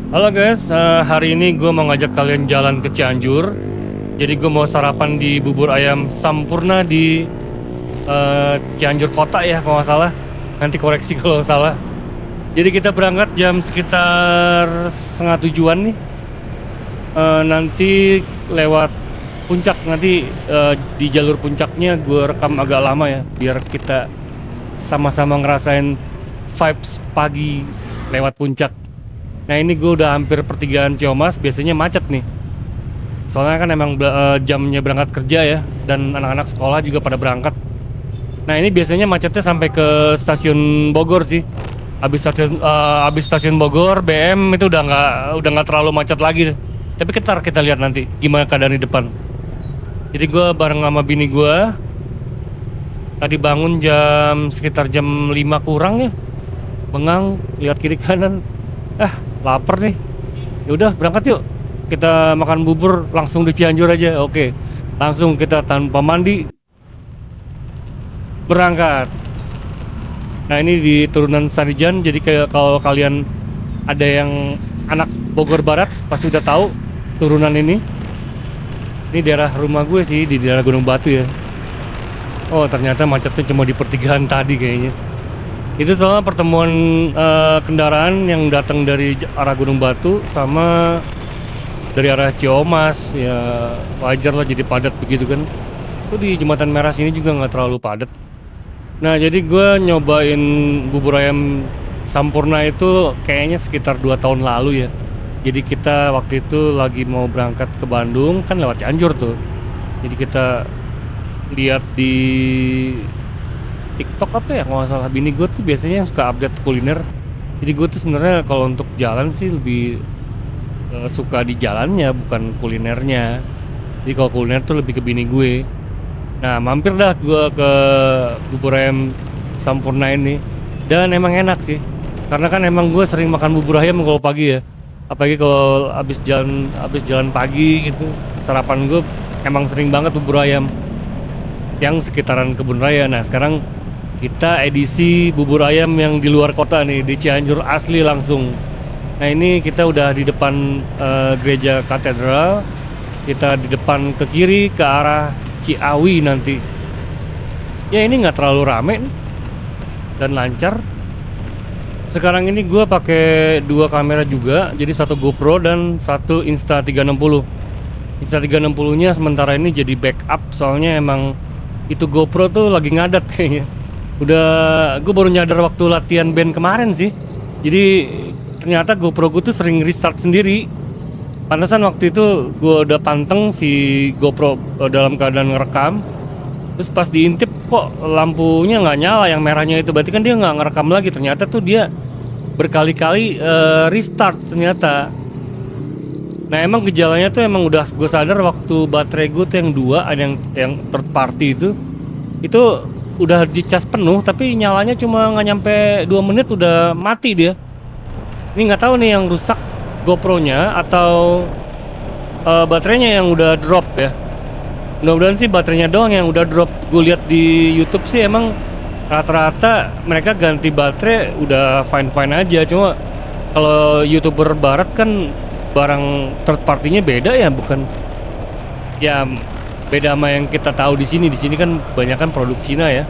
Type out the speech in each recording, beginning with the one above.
Halo guys, hari ini gue mau ngajak kalian jalan ke Cianjur. Jadi gue mau sarapan di bubur ayam Sampurna di Cianjur kota ya kalau nggak salah. Nanti koreksi kalau nggak salah. Jadi kita berangkat jam sekitar setengah tujuan nih. Nanti lewat puncak, nanti di jalur puncaknya gue rekam agak lama ya, biar kita sama-sama ngerasain vibes pagi lewat puncak. Nah ini gue udah hampir pertigaan Ciamas, biasanya macet nih. Soalnya kan emang jamnya berangkat kerja ya, dan anak-anak sekolah juga pada berangkat. Nah ini biasanya macetnya sampai ke stasiun Bogor sih. Habis stasiun Bogor, BM itu udah nggak terlalu macet lagi. Tapi kita lihat nanti gimana keadaan di depan. Jadi gue bareng sama bini gue tadi bangun sekitar jam 5 kurang ya. Bengang, lihat kiri kanan. Lapar nih. Ya udah berangkat yuk. Kita makan bubur langsung di Cianjur aja. Oke. Langsung kita tanpa mandi berangkat. Nah, ini di turunan Sarijan. Jadi kayak kalau kalian ada yang anak Bogor Barat pasti udah tahu turunan ini. Ini daerah rumah gue sih, di daerah Gunung Batu ya. Oh, ternyata macetnya cuma di pertigaan tadi kayaknya. Itu soalnya pertemuan kendaraan yang datang dari arah Gunung Batu sama dari arah Ciamas. Ya wajar lah jadi padat begitu kan. Itu di Jembatan Merah sini juga nggak terlalu padat. Nah jadi gue nyobain bubur ayam Sampurna itu kayaknya sekitar 2 tahun lalu ya. Jadi kita waktu itu lagi mau berangkat ke Bandung kan lewat Cianjur tuh. Jadi kita lihat di TikTok apa ya kalau nggak salah, bini gue sih biasanya yang suka update kuliner. Jadi gue tuh sebenarnya kalau untuk jalan sih lebih suka di jalannya bukan kulinernya. Jadi kalau kuliner tuh lebih ke bini gue. Nah mampir dah gue ke bubur ayam Sampurna ini, dan emang enak sih karena kan emang gue sering makan bubur ayam kalau pagi ya, apalagi kalau habis jalan pagi gitu. Sarapan gue emang sering banget bubur ayam yang sekitaran Kebun Raya. Nah sekarang kita edisi bubur ayam yang di luar kota nih, di Cianjur asli langsung. Nah ini kita udah di depan gereja katedral. Kita di depan ke kiri ke arah Ciawi nanti. Ya ini nggak terlalu rame nih dan lancar. Sekarang ini gue pakai 2 kamera juga, jadi satu GoPro dan satu Insta360. Insta360-nya sementara ini jadi backup, soalnya emang itu GoPro tuh lagi ngadat kayaknya. Gue baru nyadar waktu latihan band kemarin sih. Jadi ternyata GoPro gue tuh sering restart sendiri. Pantesan waktu itu gue udah panteng si GoPro dalam keadaan ngerekam. Terus pas diintip kok lampunya nggak nyala yang merahnya itu. Berarti kan dia nggak ngerekam lagi. Ternyata tuh dia berkali-kali restart ternyata. Nah emang gejalanya tuh emang udah gue sadar waktu baterai gue tuh yang 2, ada yang third party itu udah dicas penuh tapi nyalanya cuma nggak nyampe 2 menit udah mati dia. Ini nggak tahu nih yang rusak GoPro-nya atau baterainya yang udah drop ya. Mudah-mudahan sih baterainya doang yang udah drop. Gue lihat di YouTube sih emang rata-rata mereka ganti baterai udah fine-fine aja. Cuma kalau YouTuber barat kan barang third party-nya beda ya, bukan ya, beda sama yang kita tahu di sini. Di sini kan banyak kan produk Cina ya.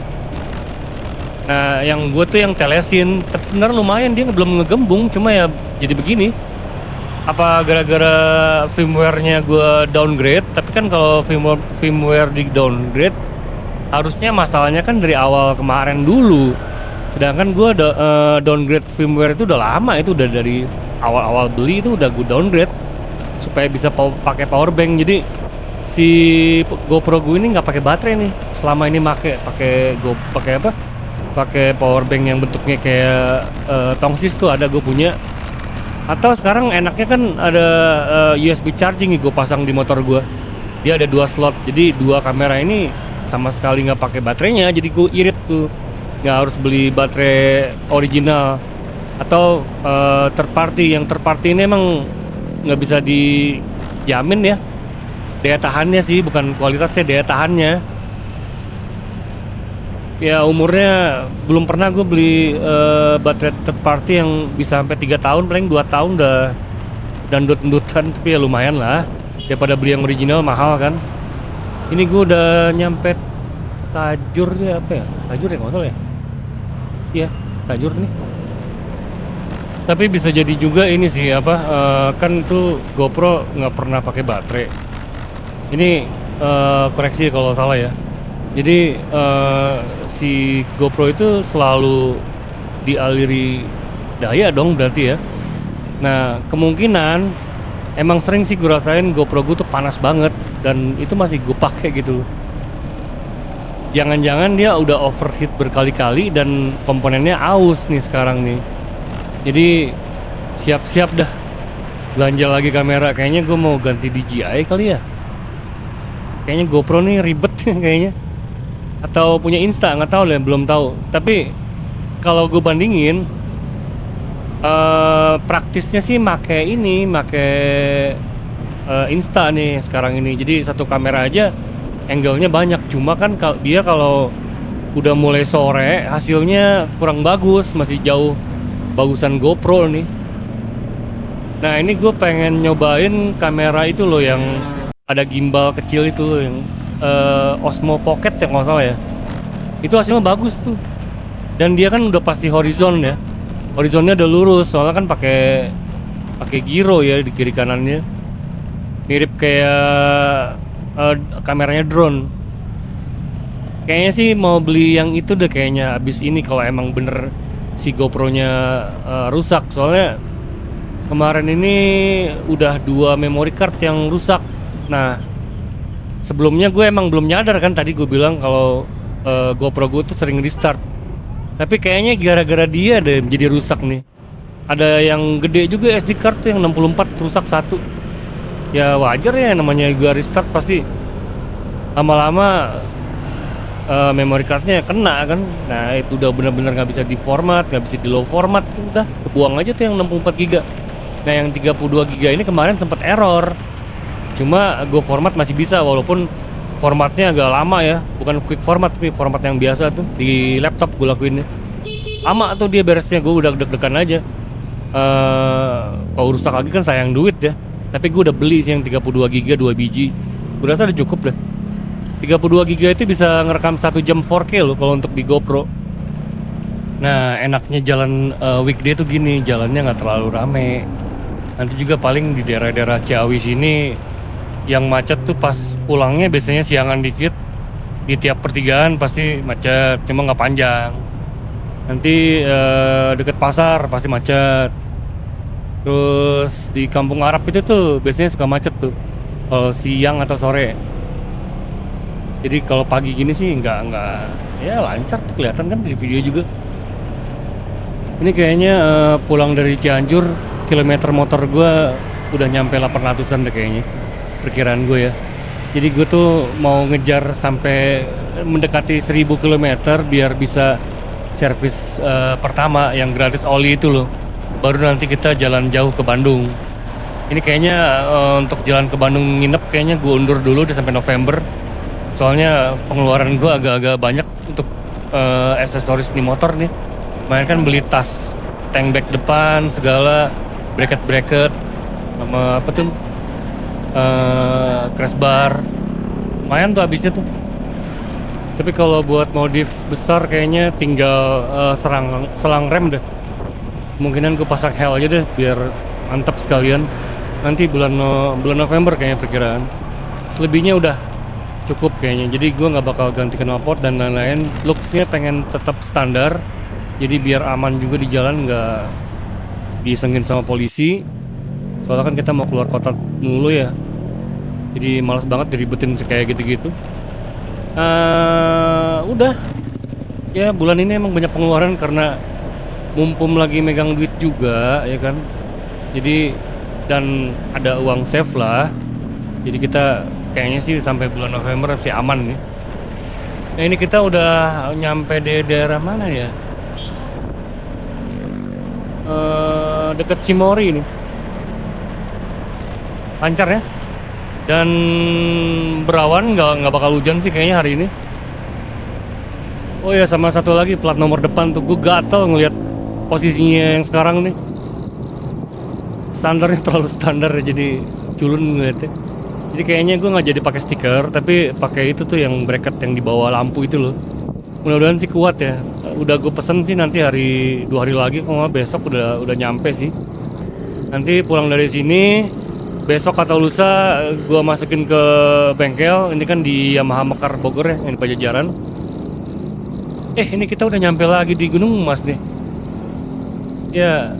Nah, yang gue tuh yang telesin, tapi sebenarnya lumayan dia belum ngegembung, cuma ya jadi begini. Apa gara-gara firmware-nya gue downgrade? Tapi kan kalau firmware di downgrade harusnya masalahnya kan dari awal kemarin dulu. Sedangkan gue downgrade firmware itu udah lama, itu udah dari awal-awal beli itu udah gue downgrade supaya bisa pakai power bank. Jadi si GoPro gue ini nggak pakai baterai nih selama ini, pakai apa? Pakai power bank yang bentuknya kayak tongsis tuh ada gue punya. Atau sekarang enaknya kan ada USB charging nih gue pasang di motor gue. Dia ada 2 slot, jadi 2 kamera ini sama sekali nggak pakai baterainya. Jadi gue irit tuh, nggak harus beli baterai original atau third party. Yang third party ini emang nggak bisa dijamin ya daya tahannya sih, bukan kualitasnya, daya tahannya. Ya umurnya belum pernah gue beli baterai third party yang bisa sampai 3 tahun, paling 2 tahun dangdut-dangdutan, tapi ya lumayan lah daripada beli yang original mahal kan. Ini gue udah nyampe Tajur ya, apa ya? Tajur ya nggak salah ya? Iya, Tajur nih. Tapi bisa jadi juga ini sih apa? Kan tuh GoPro nggak pernah pakai baterai. Ini koreksi kalau salah ya. Jadi si GoPro itu selalu dialiri daya dong berarti ya. Nah kemungkinan emang sering sih gue rasain GoPro gue tuh panas banget dan itu masih gue pakai gitu loh. Jangan-jangan dia udah overheat berkali-kali dan komponennya aus nih sekarang nih. Jadi siap-siap dah belanja lagi kamera. Kayaknya gue mau ganti DJI kali ya. Kayaknya GoPro nih ribet kayaknya. Atau punya Insta, nggak tahu lah, belum tahu. Tapi kalau gue bandingin, praktisnya sih make Insta nih sekarang ini. Jadi satu kamera aja angle-nya banyak. Cuma kan dia kalau udah mulai sore hasilnya kurang bagus, masih jauh bagusan GoPro nih. Nah ini gue pengen nyobain kamera itu loh yang ada gimbal kecil itu loh, yang Osmo Pocket ya nggak salah ya. Itu hasilnya bagus tuh. Dan dia kan udah pasti horizon ya. Horizonnya udah lurus, soalnya kan pakai gyro ya di kiri kanannya. Mirip kayak kameranya drone. Kayaknya sih mau beli yang itu deh kayaknya abis ini kalau emang bener si GoPro-nya rusak. Soalnya kemarin ini udah 2 memory card yang rusak. Nah sebelumnya gue emang belum nyadar kan, tadi gue bilang kalau GoPro gue tuh sering restart. Tapi kayaknya gara-gara dia deh jadi rusak nih. Ada yang gede juga SD card tuh yang 64 rusak satu. Ya wajar ya, namanya gue restart pasti lama-lama memory cardnya kena kan. Nah itu udah bener-bener nggak bisa di format, nggak bisa di low format, udah kebuang aja tuh yang 64 GB. Nah yang 32 GB ini kemarin sempat error. Cuma Go format masih bisa walaupun formatnya agak lama ya, bukan quick format tapi format yang biasa tuh di laptop gue lakuinnya. Lama tuh dia beresnya, gue udah deg-degan aja. Kalau rusak lagi kan sayang duit ya. Tapi gue udah beli sih yang 32 GB 2 biji. Gue rasa udah cukup deh. 32 GB itu bisa ngerekam 1 jam 4K loh kalau untuk di GoPro. Nah enaknya jalan weekday tuh gini, jalannya nggak terlalu rame. Nanti juga paling di daerah-daerah Ciawi sini yang macet tuh pas pulangnya biasanya siangan dikit. Di tiap pertigaan pasti macet, cuma nggak panjang. Nanti deket pasar pasti macet. Terus di Kampung Arab itu tuh biasanya suka macet tuh kalau siang atau sore. Jadi kalau pagi gini sih nggak ya lancar tuh, kelihatan kan di video juga. Ini kayaknya pulang dari Cianjur, kilometer motor gue udah nyampe 800-an deh kayaknya, perkiraan gue ya. Jadi gue tuh mau ngejar sampai mendekati 1000 km biar bisa servis pertama yang gratis oli itu loh. Baru nanti kita jalan jauh ke Bandung. Ini kayaknya untuk jalan ke Bandung nginep kayaknya gue undur dulu deh sampai November. Soalnya pengeluaran gue agak-agak banyak untuk aksesoris di motor nih. Main kan beli tas, tank bag depan, segala, bracket sama apa tuh, crash bar. Lumayan tuh habisnya tuh. Tapi kalau buat modif besar kayaknya tinggal selang rem deh. Kemungkinan gue pasang hell aja deh biar mantap sekalian. Nanti bulan November kayaknya perkiraan. Selebihnya udah cukup kayaknya. Jadi gue nggak bakal ganti knalpot dan lain-lain. Looksnya pengen tetap standar. Jadi biar aman juga di jalan, nggak disengin sama polisi. Soalnya kan kita mau keluar kota dulu ya. Jadi males banget diribetin kayak gitu-gitu. Udah. Ya bulan ini emang banyak pengeluaran karena mumpung lagi megang duit juga ya kan. Jadi dan ada uang save lah. Jadi kita kayaknya sih sampai bulan November masih aman nih. Nah ini kita udah nyampe di daerah mana ya? Deket Cimory ini. Lancar ya. Dan berawan, nggak bakal hujan sih kayaknya hari ini. Oh ya sama satu lagi, plat nomor depan tuh gue gatel ngelihat posisinya yang sekarang nih. standarnya terlalu standar ya, jadi culun ngeliatnya. Jadi kayaknya gue nggak jadi pakai stiker, tapi pakai itu tuh yang bracket yang di bawah lampu itu loh. Mudah-mudahan sih kuat ya. Udah gue pesen sih nanti 2 hari lagi, kalau nggak besok udah nyampe sih. Nanti pulang dari sini besok atau lusa gue masukin ke bengkel. Ini kan di Yamaha Mekar Bogor ya, yang di Pajajaran. Ini kita udah nyampe lagi di Gunung Mas nih. Ya,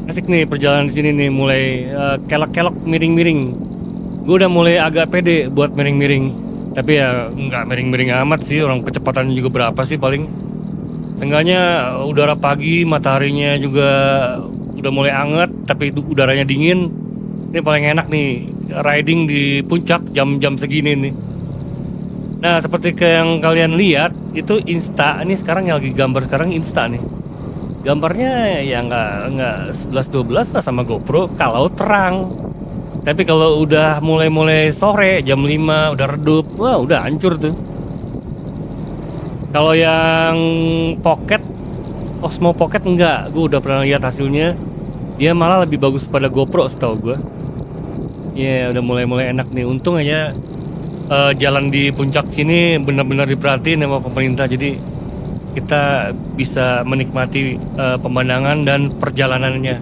asik nih perjalanan di sini nih, mulai kelok-kelok miring-miring. Gue udah mulai agak pede buat miring-miring. Tapi ya nggak miring-miring amat sih, orang kecepatannya juga berapa sih paling. Seenggaknya udara pagi, mataharinya juga udah mulai anget, tapi udaranya dingin. Ini paling enak nih riding di puncak jam-jam segini nih. Nah, seperti yang kalian lihat itu Insta. Ini sekarang yang lagi gambar sekarang Insta nih. Gambarnya ya nggak 11-12 lah sama GoPro kalau terang. Tapi kalau udah mulai sore jam 5 udah redup, wah udah hancur tuh. Kalau yang Pocket, Osmo Pocket enggak, gue udah pernah lihat hasilnya. Dia malah lebih bagus pada GoPro setahu gue. Ya udah mulai enak nih. Untung aja jalan di puncak sini benar-benar diperhatiin sama pemerintah, jadi kita bisa menikmati pemandangan dan perjalanannya.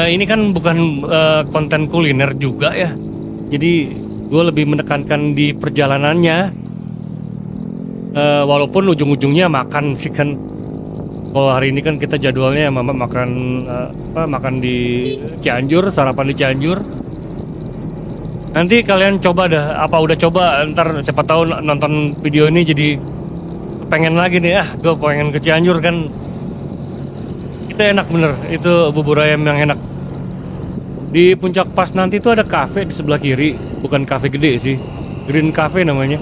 Ini kan bukan konten kuliner juga ya, jadi gue lebih menekankan di perjalanannya. Walaupun ujung-ujungnya makan sih kan. Kalau hari ini kan kita jadwalnya makan di Cianjur, sarapan di Cianjur. Nanti kalian coba dah, apa udah coba, ntar siapa tahu nonton video ini jadi pengen lagi nih, gue pengen ke Cianjur kan. Itu enak bener, itu bubur ayam yang enak. Di puncak pas nanti tuh ada cafe di sebelah kiri, bukan cafe gede sih, Green Cafe namanya.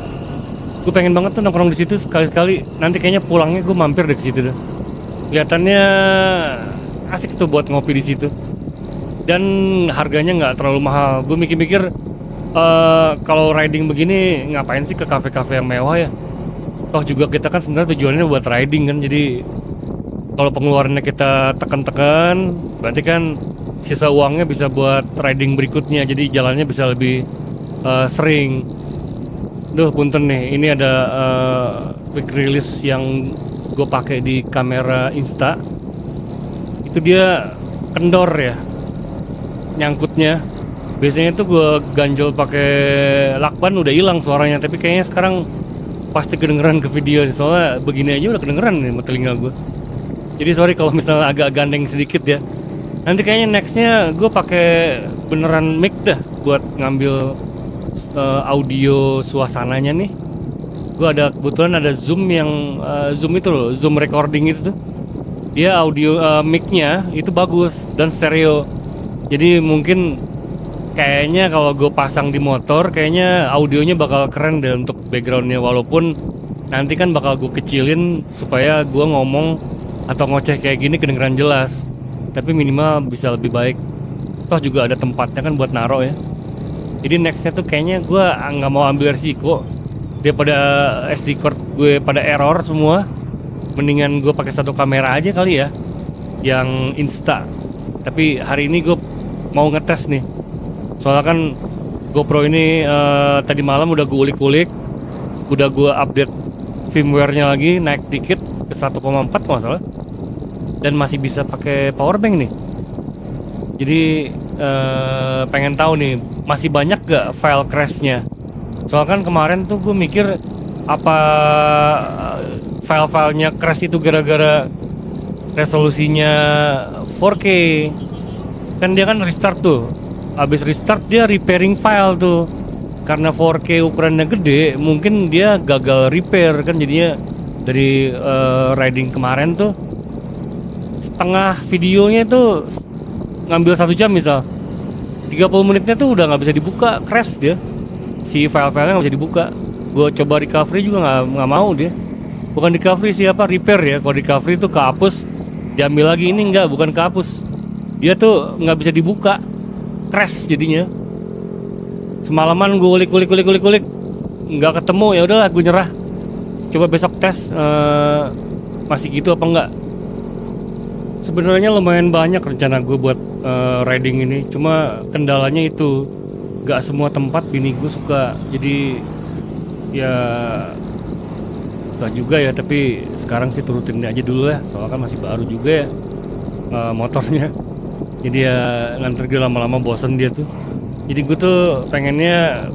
Gue pengen banget tuh nongkrong di situ sekali-sekali. Nanti kayaknya pulangnya gue mampir deh ke situ dah. Kelihatannya asik tuh buat ngopi di situ. Dan harganya nggak terlalu mahal. Gue mikir-mikir kalau riding begini ngapain sih ke kafe-kafe yang mewah ya? Toh juga kita kan sebenarnya tujuannya buat riding kan. Jadi kalau pengeluarannya kita tekan-tekan, berarti kan sisa uangnya bisa buat riding berikutnya. Jadi jalannya bisa lebih sering. Duh punten nih, ini ada quick release yang gue pakai di kamera Insta. Itu dia kendor ya nyangkutnya. Biasanya tuh gue ganjel pakai lakban udah hilang suaranya, tapi kayaknya sekarang pasti kedengeran ke video, soalnya begini aja udah kedengeran nih sama telinga gue. Jadi sorry kalau misalnya agak gandeng sedikit ya. Nanti kayaknya nextnya gue pakai beneran mic dah buat ngambil audio suasananya nih. Gue kebetulan ada Zoom yang Zoom itu loh, Zoom recording itu tuh. Dia audio mic-nya itu bagus dan stereo. Jadi mungkin kayaknya kalau gue pasang di motor, kayaknya audionya bakal keren deh untuk backgroundnya. Walaupun nanti kan bakal gue kecilin supaya gue ngomong atau ngoceh kayak gini kedengeran jelas. Tapi minimal bisa lebih baik. Toh juga ada tempatnya kan buat naro ya. Jadi nextnya tuh kayaknya gue nggak mau ambil resiko. Daripada SD card gue pada error semua, mendingan gue pakai satu kamera aja kali ya, yang Insta. Tapi hari ini gue mau ngetes nih. Soalnya kan GoPro ini tadi malam udah gue ulik-ulik, udah gue update firmware-nya lagi, naik dikit ke 1,4 kalau nggak salah, dan masih bisa pakai power bank nih. Jadi pengen tahu nih masih banyak gak file crash-nya. Soalnya kan kemarin tuh gue mikir apa file-filenya crash itu gara-gara resolusinya 4K. Kan dia kan restart tuh. Habis restart dia repairing file tuh. Karena 4K ukurannya gede, mungkin dia gagal repair kan, jadinya dari riding kemarin tuh setengah videonya tuh ngambil 1 jam misal. 30 menitnya tuh udah nggak bisa dibuka, crash dia. Si file-filenya nggak bisa dibuka. Gue coba recovery juga nggak mau dia. Bukan recovery siapa, repair ya. Kalau recovery itu kehapus, diambil lagi. Ini nggak, bukan kehapus. Dia tuh nggak bisa dibuka, crash jadinya. Semalaman gue ulik, nggak ketemu. Ya udahlah, gue nyerah. Coba besok tes masih gitu apa enggak. Sebenarnya lumayan banyak rencana gue buat riding ini, cuma kendalanya itu gak semua tempat bini gue suka. Jadi ya suka juga ya, tapi sekarang sih turutin aja dulu ya, soalnya kan masih baru juga ya motornya. Jadi ya nanti dia lama-lama bosen dia tuh. Jadi gue tuh pengennya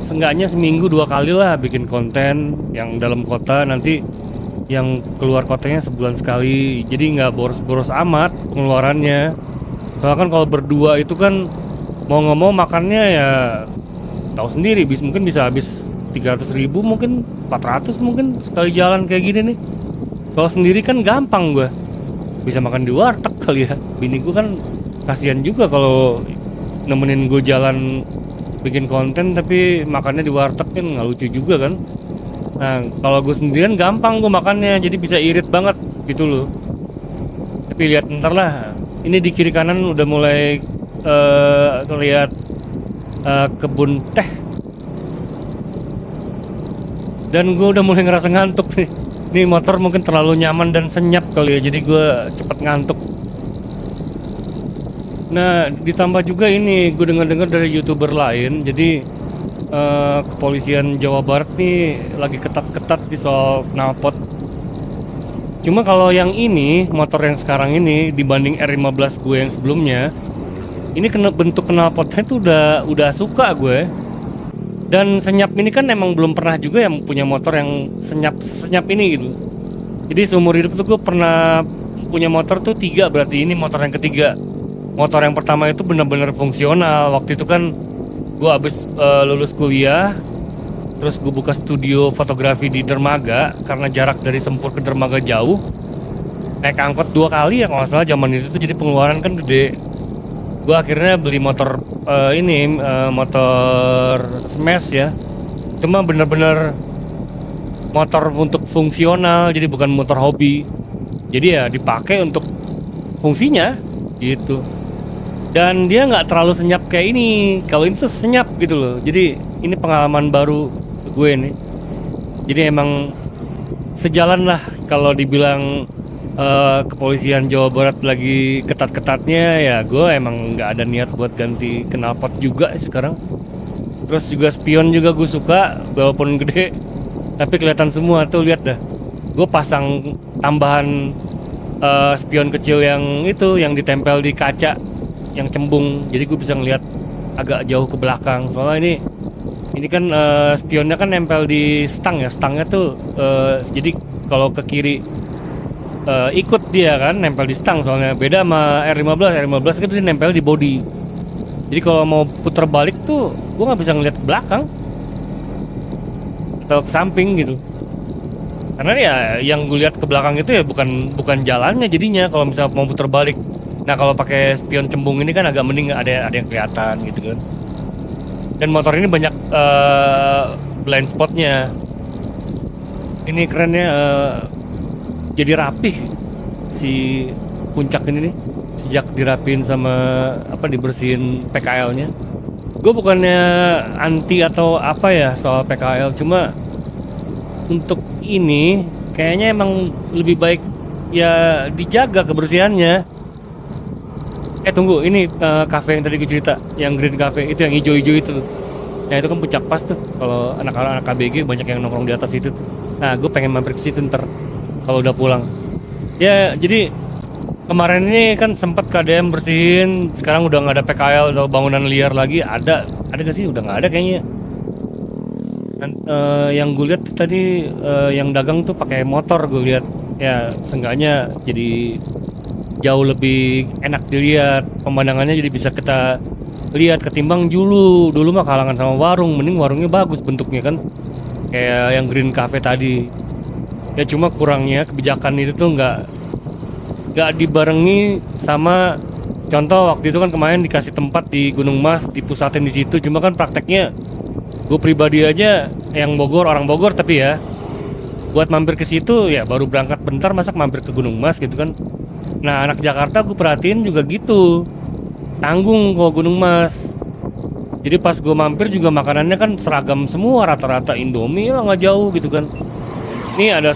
seenggaknya seminggu 2 kali lah bikin konten yang dalam kota, nanti yang keluar kotanya sebulan sekali. Jadi nggak boros-boros amat pengeluarannya. Soalnya kan kalau berdua itu kan mau nggak mau makannya ya tahu sendiri, mungkin bisa habis 300.000, mungkin 400 mungkin sekali jalan kayak gini nih. Kalau sendiri kan gampang, gue bisa makan di warteg kali ya. Bini gue kan kasihan juga kalau nemenin gue jalan bikin konten tapi makannya di warteg, kan nggak lucu juga kan. Nah kalau gue sendirian gampang gue makannya, jadi bisa irit banget gitu loh. Tapi lihat ntar lah, ini di kiri kanan udah mulai terlihat kebun teh, dan gue udah mulai ngerasa ngantuk nih. Ini motor mungkin terlalu nyaman dan senyap kali ya, jadi gue cepet ngantuk. Nah ditambah juga ini gue dengar-dengar dari YouTuber lain, jadi kepolisian Jawa Barat nih lagi ketat-ketat di soal knalpot. Cuma kalau yang ini, motor yang sekarang ini dibanding R15 gue yang sebelumnya, ini bentuk knalpotnya tuh udah suka gue. Dan senyap ini kan emang belum pernah juga yang punya motor yang senyap ini gitu. Jadi seumur hidup tuh gue pernah punya motor tuh 3, berarti ini motor yang ketiga. Motor yang pertama itu benar-benar fungsional. Waktu itu kan gue abis lulus kuliah, terus gue buka studio fotografi di Dermaga karena jarak dari Sempur ke Dermaga jauh. Naik angkot 2 kali ya kalau nggak salah zaman itu tuh, jadi pengeluaran kan gede. Gue akhirnya beli motor motor smash ya. Cuma bener-bener motor untuk fungsional, jadi bukan motor hobi. Jadi ya dipakai untuk fungsinya gitu. Dan dia nggak terlalu senyap kayak ini. Kalau ini tuh senyap gitu loh. Jadi ini pengalaman baru gue nih. Jadi emang sejalan lah kalau dibilang kepolisian Jawa Barat lagi ketat-ketatnya, ya gue emang nggak ada niat buat ganti knalpot juga sekarang. Terus juga spion juga gue suka, walaupun gede tapi kelihatan semua tuh, lihat dah. Gue pasang tambahan spion kecil yang itu, yang ditempel di kaca yang cembung, jadi gue bisa ngeliat agak jauh ke belakang. Soalnya ini kan spionnya kan nempel di stang ya, stangnya tuh jadi kalau ke kiri ikut dia kan nempel di stang. Soalnya beda sama R15 kan dia nempel di body. Jadi kalau mau putar balik tuh gue nggak bisa ngeliat ke belakang atau ke samping gitu, karena ya yang gue lihat ke belakang itu ya bukan jalannya jadinya kalau misalnya mau putar balik. Nah kalau pakai spion cembung ini kan agak mending, ada yang kelihatan gitu kan. Dan motor ini banyak blind spotnya. Ini kerennya jadi rapih si puncak ini nih sejak dirapin sama dibersihin PKL-nya. Gue bukannya anti atau apa ya soal PKL, cuma untuk ini kayaknya emang lebih baik ya dijaga kebersihannya. Tunggu, ini cafe yang tadi gue cerita, yang Green Cafe itu yang hijau-hijau itu. Nah itu kan puncak pas tuh, kalau anak-anak KBG banyak yang nongkrong di atas itu tuh. Nah gue pengen mampir ke situ ntar kalau udah pulang. Ya jadi kemarin ini kan sempat KDM bersihin, sekarang udah nggak ada PKL atau bangunan liar lagi. Ada gak sih? Udah nggak ada kayaknya. Dan yang gue lihat tadi yang dagang tuh pakai motor, gue lihat ya seenggaknya jadi jauh lebih enak dilihat, pemandangannya jadi bisa kita lihat ketimbang dulu mah kalangan sama warung. Mending warungnya bagus bentuknya kan, kayak yang Green Cafe tadi. Ya cuma kurangnya kebijakan itu tuh nggak dibarengi sama, contoh waktu itu kan kemarin dikasih tempat di Gunung Mas, dipusatin di situ. Cuma kan prakteknya gue pribadi aja yang orang Bogor tapi ya buat mampir ke situ ya baru berangkat bentar, masa mampir ke Gunung Mas gitu kan. Nah anak Jakarta gue perhatiin juga gitu, tanggung kok Gunung Mas. Jadi pas gue mampir juga makanannya kan seragam semua, rata-rata Indomie lah, nggak jauh gitu kan. Ini ada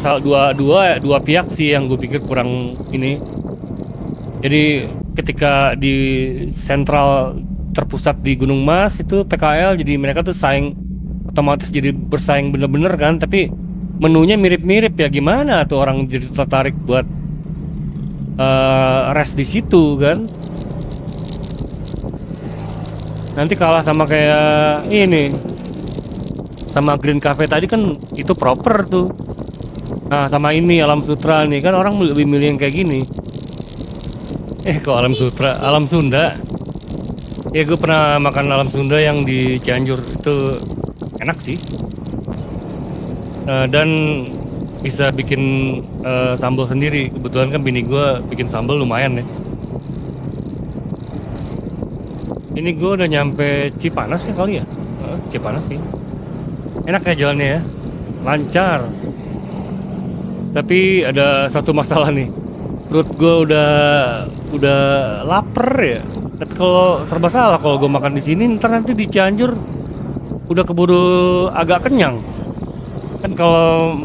dua pihak sih yang gue pikir kurang ini. Jadi ketika di sentral terpusat di Gunung Mas itu PKL, jadi mereka tuh saing, otomatis jadi bersaing bener-bener kan. Tapi menunya mirip-mirip ya, gimana tuh orang jadi tertarik buat rest di situ kan. Nanti kalah sama kayak ini, sama Green Cafe tadi kan, itu proper tuh. Nah sama ini Alam Sutra nih kan, orang lebih milih yang kayak gini. Kok Alam Sutra, Alam Sunda. Ya gue pernah makan Alam Sunda yang di Cianjur, itu enak sih. Dan bisa bikin sambal sendiri. Kebetulan kan bini gue bikin sambal lumayan ya. Ini gue udah nyampe Cipanas ya kali ya. Cipanas sih. Enak ya jalannya ya, lancar. Tapi ada satu masalah nih, perut gue udah lapar ya. Tapi kalau serba salah kalau gue makan di sini, ntar nanti di Cianjur udah keburu agak kenyang. Kan kalau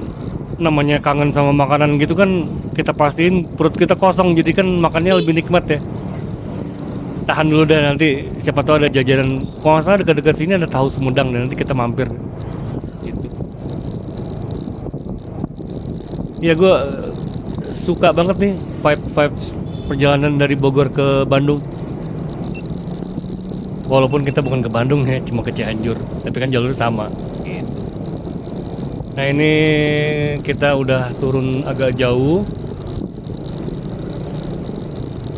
namanya kangen sama makanan gitu kan, kita pastiin perut kita kosong, jadi kan makannya lebih nikmat ya. Tahan dulu deh, nanti siapa tahu ada jajanan. Kalau nggak salah dekat-dekat sini ada tahu Sumedang, dan nanti kita mampir. Gitu. Ya gue suka banget nih vibe perjalanan dari Bogor ke Bandung. Walaupun kita bukan ke Bandung ya, cuma ke Cianjur, tapi kan jalur sama. Gitu. Nah ini kita udah turun agak jauh.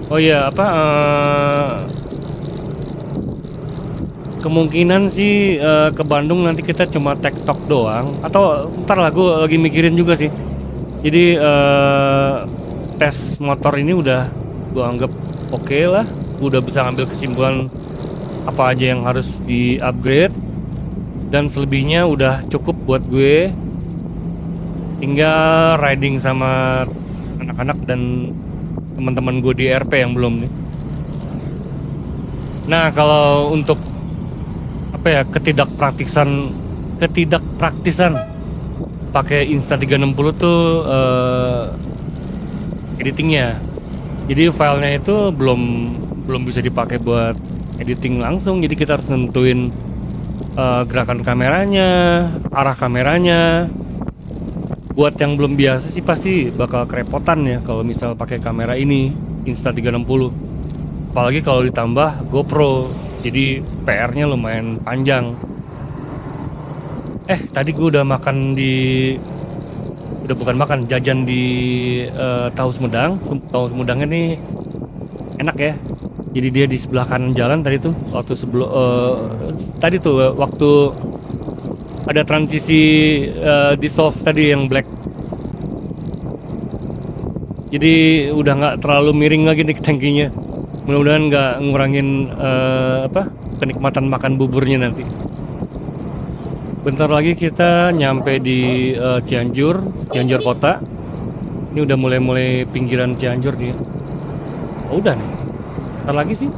Oh iya, kemungkinan sih ke Bandung nanti kita cuma tektok doang, atau ntar lah, gue lagi mikirin juga sih. Jadi tes motor ini udah gue anggap oke lah. Gue udah bisa ngambil kesimpulan apa aja yang harus di upgrade, dan selebihnya udah cukup buat gue tinggal riding sama anak-anak dan teman-teman gue di RP yang belum nih. Nah kalau untuk ketidakpraktisan pakai Insta360 tuh editingnya. Jadi filenya itu belum bisa dipakai buat editing langsung. Jadi kita harus nentuin gerakan kameranya, arah kameranya. Buat yang belum biasa sih pasti bakal kerepotan ya kalau misal pakai kamera ini Insta360. Apalagi kalau ditambah GoPro, jadi PR-nya lumayan panjang. Tadi gue udah jajan di Tahu Sumedang. Tahu Sumedangnya nih enak ya. Jadi dia di sebelah kanan jalan tadi tuh, waktu waktu ada transisi dissolve tadi yang black. Jadi udah nggak terlalu miring lagi nih tankinya. Mudah-mudahan nggak ngurangin kenikmatan makan buburnya nanti. Bentar lagi kita nyampe di Cianjur kota. Ini udah mulai pinggiran Cianjur nih. Oh, udah nih. Bentar lagi sih.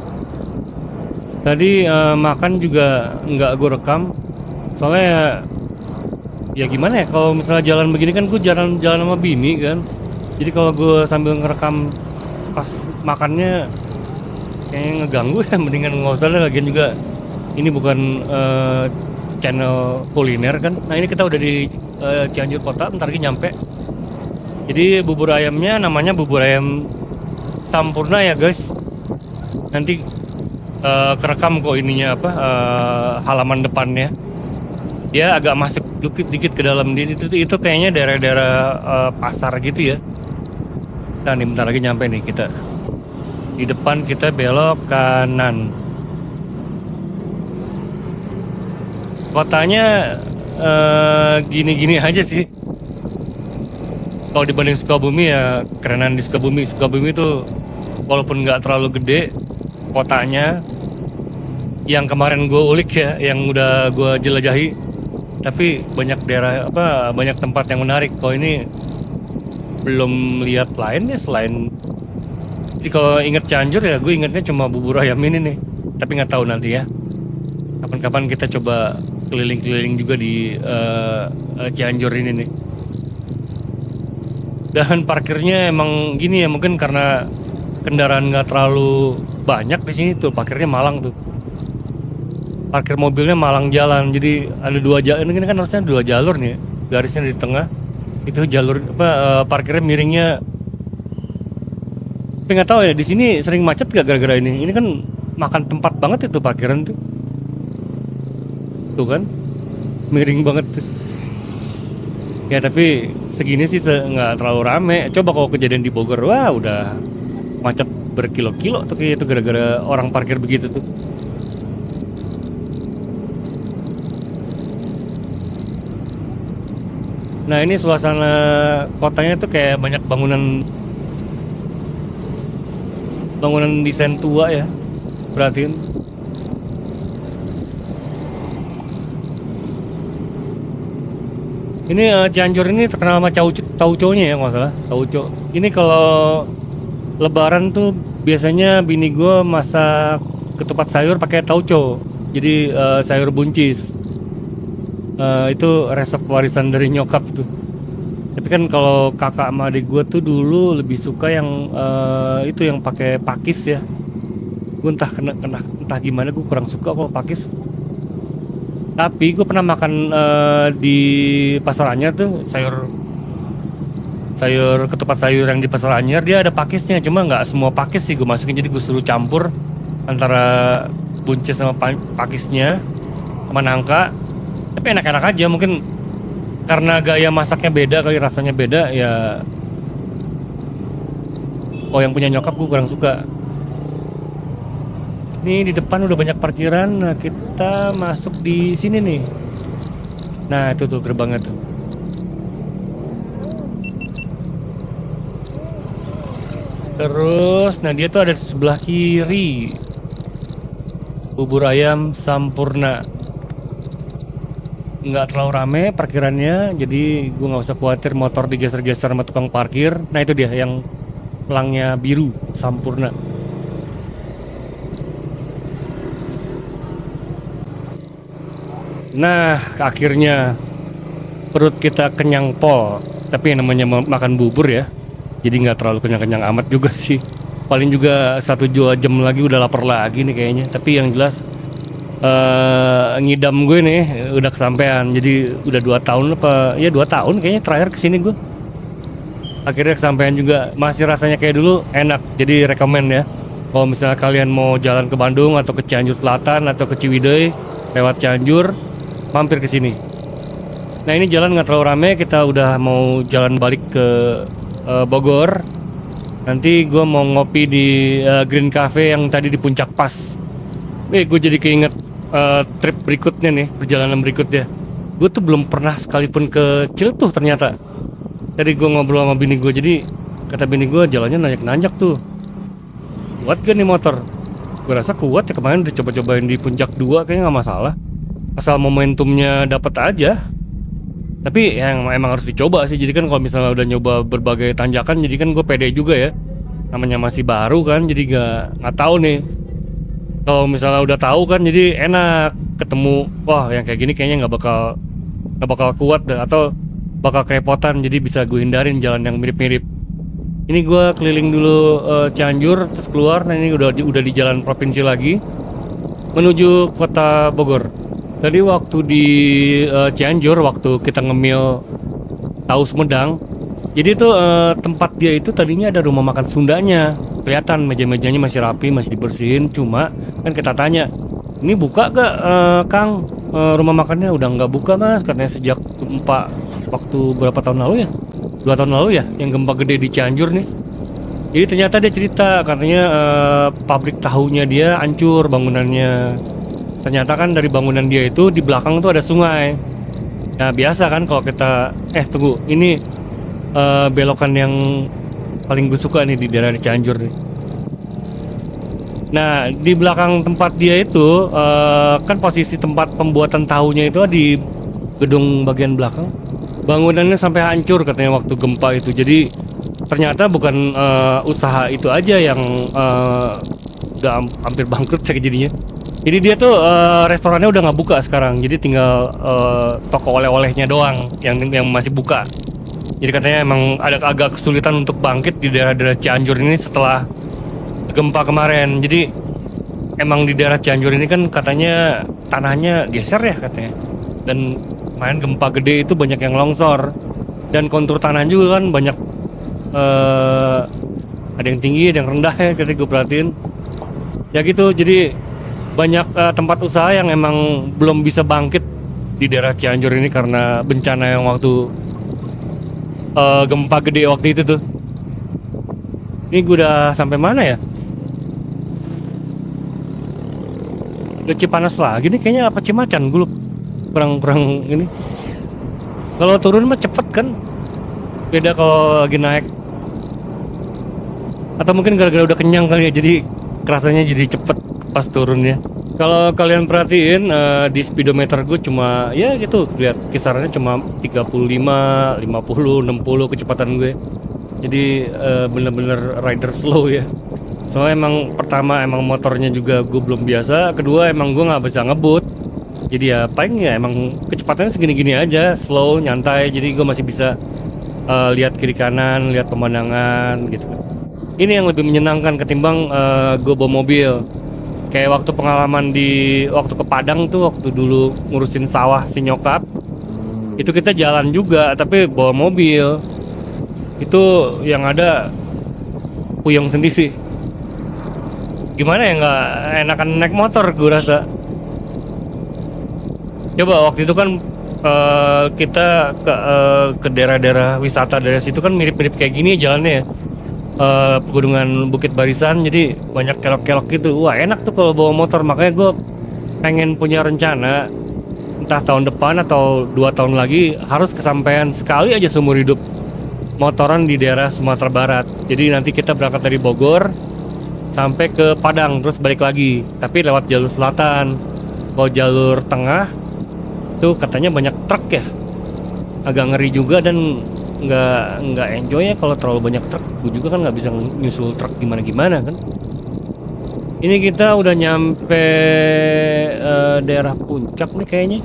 Tadi makan juga nggak gue rekam. Soalnya ya gimana ya, kalau misalnya jalan begini kan gue jalan sama bini kan. Jadi kalau gue sambil ngerekam pas makannya kayaknya ngeganggu ya, mendingan nggak usah lah. Lagian juga ini bukan channel kuliner kan. Nah ini kita udah di Cianjur kota, bentar lagi nyampe. Jadi bubur ayamnya namanya bubur ayam Sampurna ya guys. Nanti kerekam kok ininya halaman depannya. Dia agak masuk dikit ke dalam. Itu kayaknya daerah-daerah pasar gitu ya. Nah nih bentar lagi nyampe nih kita. Di depan kita belok kanan. Kotanya gini-gini aja sih. Kalau dibanding Sukabumi ya kerenan di Sukabumi. Sukabumi itu walaupun nggak terlalu gede kotanya, yang kemarin gue ulik ya, yang udah gue jelajahi, tapi banyak daerah banyak tempat yang menarik. Kalau ini belum lihat lainnya selain. Jadi kalau inget Cianjur ya gue ingetnya cuma bubur ayam ini nih. Tapi nggak tahu nanti ya. Kapan-kapan kita coba keliling-keliling juga di Cianjur ini nih. Dan parkirnya emang gini ya, mungkin karena kendaraan nggak terlalu banyak di sini tuh, parkirnya malang tuh. Parkir mobilnya malang jalan, jadi ada dua jalur. Ini kan harusnya dua jalur nih, garisnya di tengah. Itu jalur apa, parkirnya miringnya. Tapi nggak tahu ya, di sini sering macet gak gara-gara ini? Ini kan makan tempat banget itu parkiran tuh. Tuh kan, miring banget tuh. Ya tapi segini sih nggak terlalu rame. Coba kalau kejadian di Bogor, wah udah macet berkilo-kilo tuh kayak itu gara-gara orang parkir begitu tuh. Nah ini suasana kotanya tuh kayak banyak bangunan desain tua ya. Perhatiin. Ini Cianjur ini terkenal sama tauconya ya kalau nggak salah. Tauco. Ini kalau Lebaran tuh biasanya bini gue masak ketupat sayur pakai tauco. Jadi sayur buncis. Itu resep warisan dari nyokap tuh. Tapi kan kalau kakak sama adik gue tuh dulu lebih suka yang itu yang pakai pakis ya. Gue entah gimana, gue kurang suka kalau pakis. Tapi gue pernah makan di Pasar Anyar tuh sayur ketupat sayur yang di Pasar Anyar, dia ada pakisnya, cuma nggak semua pakis sih gue masukin, jadi gue suruh campur antara buncis sama pakisnya sama nangka. Tapi enak-enak aja, mungkin karena gaya masaknya beda kali, rasanya beda ya. Oh yang punya nyokap gue kurang suka. Nih di depan udah banyak parkiran, nah kita masuk di sini nih. Nah itu tuh gerbangnya tuh. Terus, nah dia tuh ada di sebelah kiri. Bubur ayam Sampurna. Nggak terlalu rame parkirannya, jadi gue nggak usah khawatir motor digeser-geser sama tukang parkir. Nah itu dia yang pelangnya biru, Sampurna. Nah akhirnya perut kita kenyang pol. Tapi yang namanya makan bubur ya, jadi nggak terlalu kenyang-kenyang amat juga sih. Paling juga 1-2 jam lagi udah lapar lagi nih kayaknya. Tapi yang jelas ngidam gue nih udah kesampean. Jadi udah 2 tahun apa ya, 2 tahun kayaknya terakhir kesini gue. Akhirnya kesampean juga, masih rasanya kayak dulu, enak. Jadi rekomen ya, kalau misalnya kalian mau jalan ke Bandung atau ke Cianjur Selatan atau ke Ciwidey lewat Cianjur, mampir ke sini. Nah ini jalan nggak terlalu rame, kita udah mau jalan balik ke Bogor. Nanti gue mau ngopi di Green Cafe yang tadi di Puncak Pas. Gue jadi keinget trip berikutnya nih, perjalanan berikutnya. Gue tuh belum pernah sekalipun ke Ciletuh ternyata. Tadi gue ngobrol sama bini gue, jadi kata bini gue jalannya nanjak-nanjak tuh. Kuat gak nih motor? Gue rasa kuat ya, kemarin udah coba-cobain di Puncak 2 kayaknya nggak masalah. Asal momentumnya dapat aja. Tapi yang emang harus dicoba sih. Jadi kan kalau misalnya udah nyoba berbagai tanjakan, jadi kan gue pede juga ya. Namanya masih baru kan, jadi nggak tahu nih. Kalau misalnya udah tahu kan, jadi enak ketemu. Wah yang kayak gini kayaknya nggak bakal kuat deh, atau bakal kerepotan. Jadi bisa gue hindarin jalan yang mirip-mirip. Ini gue keliling dulu Cianjur, terus keluar. Nah ini udah di jalan provinsi lagi menuju kota Bogor. Tadi waktu di Cianjur, waktu kita ngemil tahu Sumedang, jadi tuh tempat dia itu tadinya ada rumah makan Sundanya. Kelihatan meja-mejanya masih rapi, masih dibersihin. Cuma kan kita tanya, ini buka gak Kang? Rumah makannya udah nggak buka mas, katanya sejak gempa waktu berapa tahun lalu ya? 2 tahun lalu ya, yang gempa gede di Cianjur nih. Jadi ternyata dia cerita, katanya pabrik tahunya dia hancur bangunannya. Ternyata kan dari bangunan dia itu di belakang tuh ada sungai. Nah biasa kan kalau kita tunggu, ini belokan yang paling gue suka nih di daerah di Cianjur nih. Nah di belakang tempat dia itu kan posisi tempat pembuatan tahunya itu di gedung bagian belakang. Bangunannya sampai hancur katanya waktu gempa itu. Jadi ternyata bukan usaha itu aja yang udah hampir bangkrut kayak jadinya. Jadi dia tuh restorannya udah nggak buka sekarang. Jadi tinggal toko oleh-olehnya doang yang masih buka. Jadi katanya emang ada agak kesulitan untuk bangkit di daerah-daerah Cianjur ini setelah gempa kemarin. Jadi emang di daerah Cianjur ini kan katanya tanahnya geser ya katanya. Dan main gempa gede itu banyak yang longsor. Dan kontur tanah juga kan banyak ada yang tinggi, ada yang rendah ya ketika gue perhatiin. Ya gitu, jadi banyak tempat usaha yang emang belum bisa bangkit di daerah Cianjur ini karena bencana yang waktu gempa gede waktu itu tuh. Ini gue udah sampai mana ya? Udah Cipanas lagi nih kayaknya, apa Cimacan, gue lupa. Kurang ini. Kalau turun mah cepet kan, beda kalau lagi naik. Atau mungkin gara-gara udah kenyang kali ya, jadi kerasanya jadi cepet pas turunnya. Kalau kalian perhatiin di speedometer gue cuma ya gitu, lihat kisarannya cuma 35, 50, 60 kecepatan gue. Jadi bener-bener rider slow ya. Soalnya emang pertama emang motornya juga gue belum biasa, kedua emang gue nggak bisa ngebut. Jadi ya paling ya emang kecepatannya segini-gini aja, slow, nyantai. Jadi gue masih bisa lihat kiri kanan, lihat pemandangan gitu. Ini yang lebih menyenangkan ketimbang gue bawa mobil. Kayak waktu pengalaman waktu ke Padang tuh, waktu dulu ngurusin sawah si nyokap, itu kita jalan juga tapi bawa mobil. Itu yang ada puyeng sendiri. Gimana ya, nggak enakan naik motor gue rasa. Coba waktu itu kan kita ke daerah-daerah wisata dari situ kan mirip-mirip kayak gini jalannya ya. Pegunungan Bukit Barisan, jadi banyak kelok-kelok gitu. Wah enak tuh kalau bawa motor, makanya gue pengen punya rencana entah tahun depan atau 2 tahun lagi harus kesampaian sekali aja seumur hidup motoran di daerah Sumatera Barat. Jadi nanti kita berangkat dari Bogor sampai ke Padang terus balik lagi, tapi lewat jalur selatan. Kalau jalur tengah tuh katanya banyak truk ya, agak ngeri juga dan nggak enjoy ya kalau terlalu banyak truk. Gue juga kan nggak bisa nyusul truk gimana kan. Ini kita udah nyampe daerah puncak nih kayaknya.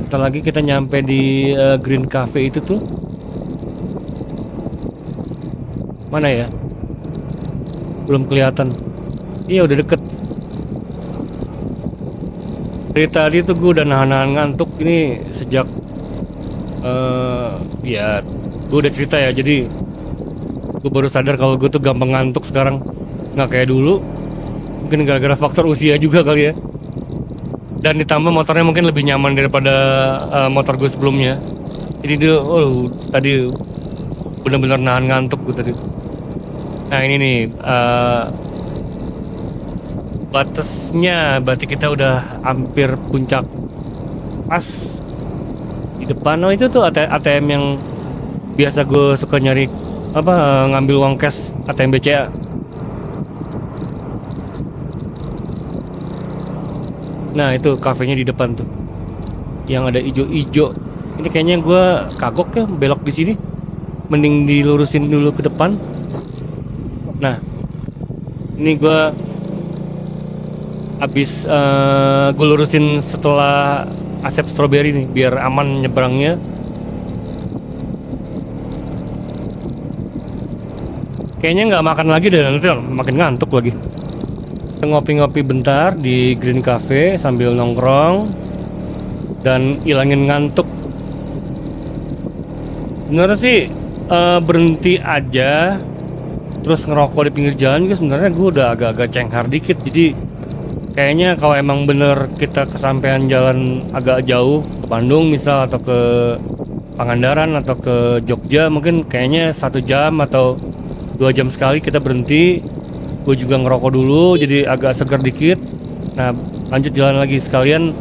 Setelah lagi kita nyampe di Green Cafe itu tuh. Mana ya? Belum kelihatan. Iya udah deket. Dari tadi tuh gue udah nahan-nahan ngantuk ini sejak ya gue udah cerita ya, jadi gue baru sadar kalau gue tuh gampang ngantuk sekarang, nggak kayak dulu. Mungkin gara-gara faktor usia juga kali ya, dan ditambah motornya mungkin lebih nyaman daripada motor gue sebelumnya. Jadi dia tadi bener-bener nahan ngantuk gue tadi. Nah ini nih batasnya, berarti kita udah hampir puncak. Pas di depan, oh itu tuh ATM yang biasa gue suka nyari ngambil uang cash, ATM BCA. Nah itu kafenya di depan tuh, yang ada ijo-ijo. Ini kayaknya gue kagok ya belok di sini, mending dilurusin dulu ke depan. Nah ini gue habis gue lurusin setelah Asep Strawberry nih biar aman nyebrangnya. Kayaknya nggak makan lagi deh, nanti makin ngantuk lagi. Ngopi-ngopi bentar di Green Cafe sambil nongkrong dan ilangin ngantuk. Bener sih berhenti aja terus ngerokok di pinggir jalan juga sebenarnya gue udah agak-agak cenghar dikit. Jadi kayaknya kalau emang bener kita kesampean jalan agak jauh ke Bandung misal, atau ke Pangandaran atau ke Jogja, mungkin kayaknya 1 jam atau 2 jam sekali kita berhenti. Gue juga ngerokok dulu jadi agak segar dikit. Nah lanjut jalan lagi sekalian.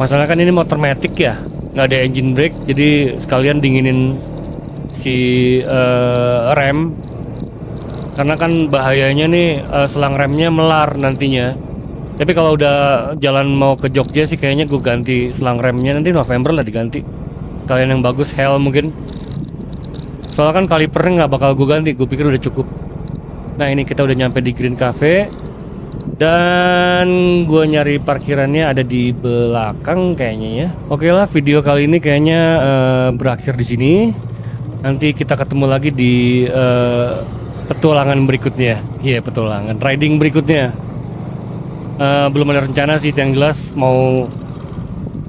Masalahnya kan ini motor matic ya, nggak ada engine brake, jadi sekalian dinginin si rem. Karena kan bahayanya nih selang remnya melar nantinya. Tapi kalau udah jalan mau ke Jogja sih kayaknya gue ganti selang remnya nanti November lah diganti. Kalian yang bagus Hell mungkin. Soalnya kan kalipernya nggak bakal gue ganti, gue pikir udah cukup. Nah ini kita udah nyampe di Green Cafe. Dan gue nyari parkirannya ada di belakang kayaknya ya. Oke lah, video kali ini kayaknya berakhir di sini. Nanti kita ketemu lagi di petualangan berikutnya. Iya, petualangan riding berikutnya. Belum ada rencana sih, yang jelas mau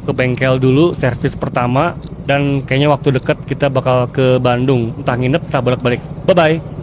ke bengkel dulu, servis pertama, dan kayaknya waktu dekat kita bakal ke Bandung, entah nginep entah bolak-balik. Bye bye.